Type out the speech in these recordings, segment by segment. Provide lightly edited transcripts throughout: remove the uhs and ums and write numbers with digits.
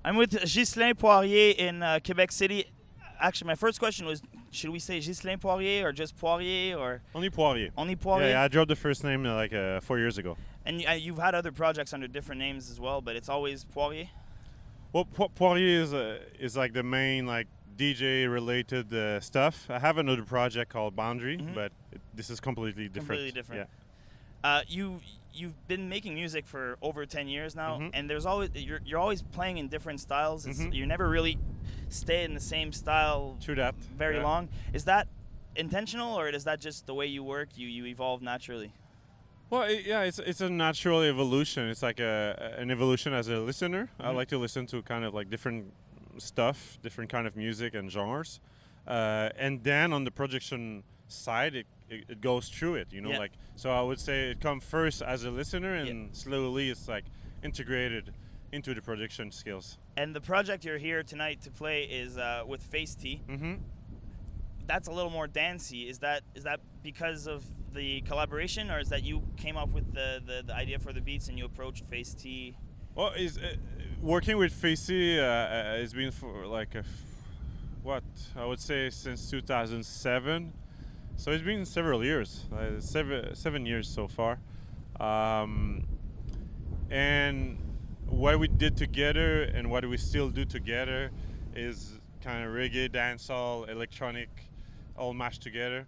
I'm with Ghislain Poirier in Quebec City. Actually, my first question was, should we say Ghislain Poirier or just Poirier or Only Poirier. only Poirier? Yeah, I dropped the first name 4 years ago. And you've had other projects under different names as well, but it's always Poirier? Well, Poirier is like the main like DJ related stuff. I have another project called Boundary, but this is completely different. Completely different. Yeah. You've been making music for over 10 years now, and there's always you're always playing in different styles. You never really stay in the same style True that. very long. Is that intentional, or is that just the way you work? You evolve naturally? Well, it's a natural evolution. It's like an evolution as a listener. I like to listen to kind of like different stuff, different kind of music and genres, and then on the production side, it goes through it. Like, so I would say it comes first as a listener, and slowly it's like integrated into the production skills. And the project you're here tonight to play is with Face T. That's a little more dancey. Is that because of the collaboration, or is that you came up with the idea for the beats and you approached Face T? Well, working with Face T has been for like I would say since 2007. So it's been several years, 7 years so far. And what we did together and what we still do together is kind of reggae, dancehall, electronic, all mashed together.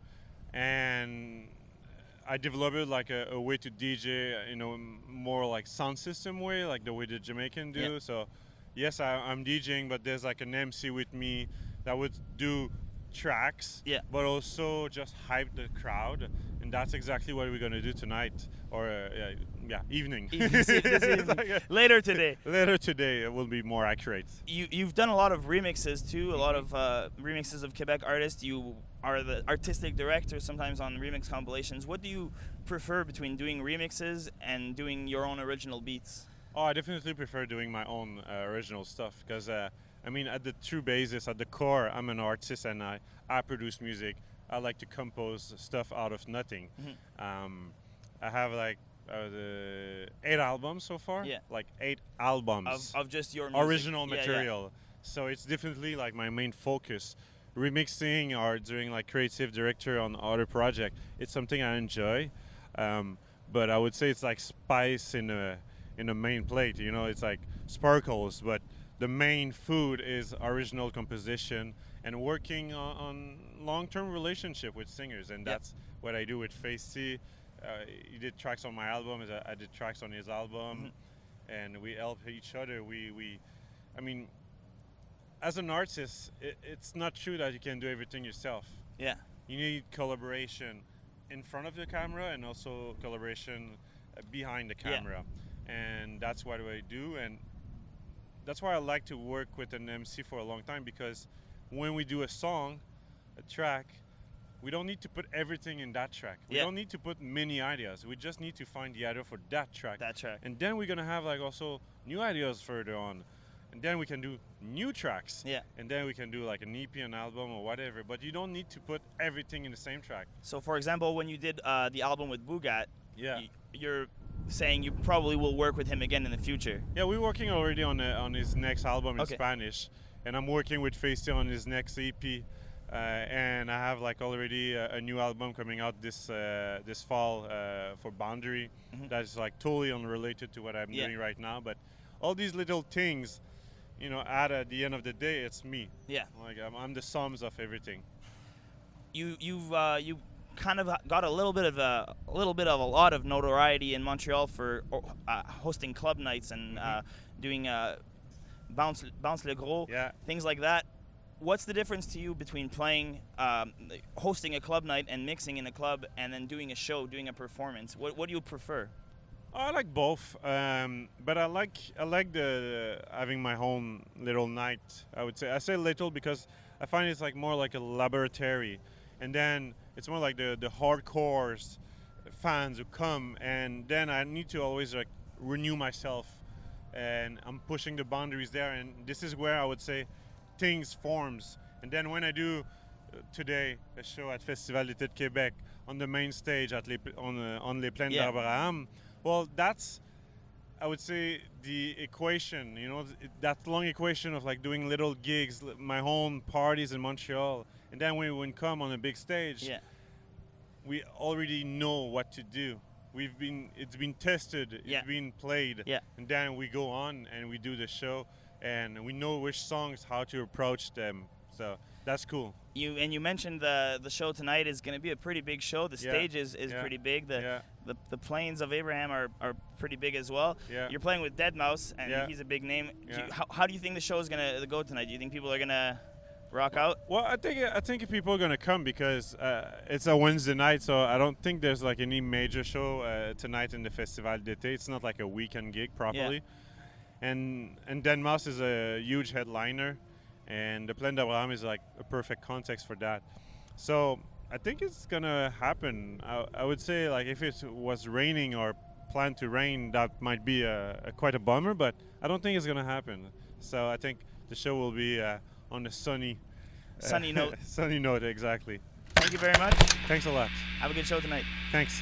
And I developed like a way to DJ, more like sound system way, like the way the Jamaican do. Yeah. So yes, I'm DJing, but there's like an MC with me that would do tracks, but also just hype the crowd, and that's exactly what we're gonna do tonight, or evening. This evening. Later today. Later today, it will be more accurate. You've done a lot of remixes too, a lot of remixes of Quebec artists. You are the artistic director sometimes on remix compilations. What do you prefer between doing remixes and doing your own original beats? Oh, I definitely prefer doing my own original stuff, because at the true basis, at the core, I'm an artist and I produce music. I like to compose stuff out of nothing. I have like 8 albums so far. Yeah. Like 8 albums of just your music. Original material. So it's definitely like my main focus. Remixing or doing like creative director on other project, it's something I enjoy. But I would say it's like spice in a main plate. It's like sparkles, but the main food is original composition and working on long-term relationship with singers, and that's what I do with Face T. He did tracks on my album, I did tracks on his album, and we help each other. As an artist, it's not true that you can do everything yourself. Yeah. You need collaboration in front of the camera and also collaboration behind the camera, and that's what I do. And that's why I like to work with an MC for a long time, because when we do a song, a track, we don't need to put everything in that track. We don't need to put many ideas. We just need to find the idea for that track. And then we're gonna have like also new ideas further on. And then we can do new tracks. Yeah. And then we can do like an EP, an album, or whatever. But you don't need to put everything in the same track. So for example, when you did the album with Boogat, Yeah. You're saying you probably will work with him again in the future. Yeah, we're working already on his next album in Spanish, and I'm working with Face T on his next EP, and I have like already a new album coming out this fall for Boundary. That is like totally unrelated to what I'm doing right now, but all these little things, at the end of the day, it's me. Yeah, like I'm the sums of everything. You kind of got a lot of notoriety in Montreal for hosting club nights and doing bounce le gros, things like that. What's the difference to you between playing, hosting a club night and mixing in a club, and then doing a show, doing a performance? What do you prefer? I like both, but I like the having my own little night. I would say, I say little because I find it's like more like a laboratory, and then it's more like the hardcore fans who come, and then I need to always like renew myself, and I'm pushing the boundaries there, and this is where I would say things forms. And then when I do today a show at Festival d'été de Québec on the main stage on Les Plaines d'Abraham, well, that's I would say the equation, that long equation of like doing little gigs, my own parties in Montreal, and then when we come on a big stage, we already know what to do. It's been tested, it's been played, and then we go on and we do the show, and we know which songs, how to approach them. So that's cool. You mentioned the show tonight is going to be a pretty big show. The stage is pretty big. The Plains of Abraham are pretty big as well. You're playing with Deadmau5, and he's a big name. How do you think the show is going to go tonight? Do you think people are going to rock out? Well, I think people are going to come because it's a Wednesday night, so I don't think there's like any major show tonight in the Festival d'été. It's not like a weekend gig properly. And Deadmau5 is a huge headliner. And the Plaine d'Abraham is like a perfect context for that. So I think it's gonna happen. I would say like if it was raining or planned to rain, that might be quite a bummer, but I don't think it's gonna happen. So I think the show will be on a sunny note. Sunny note, exactly. Thank you very much. Thanks a lot. Have a good show tonight. Thanks.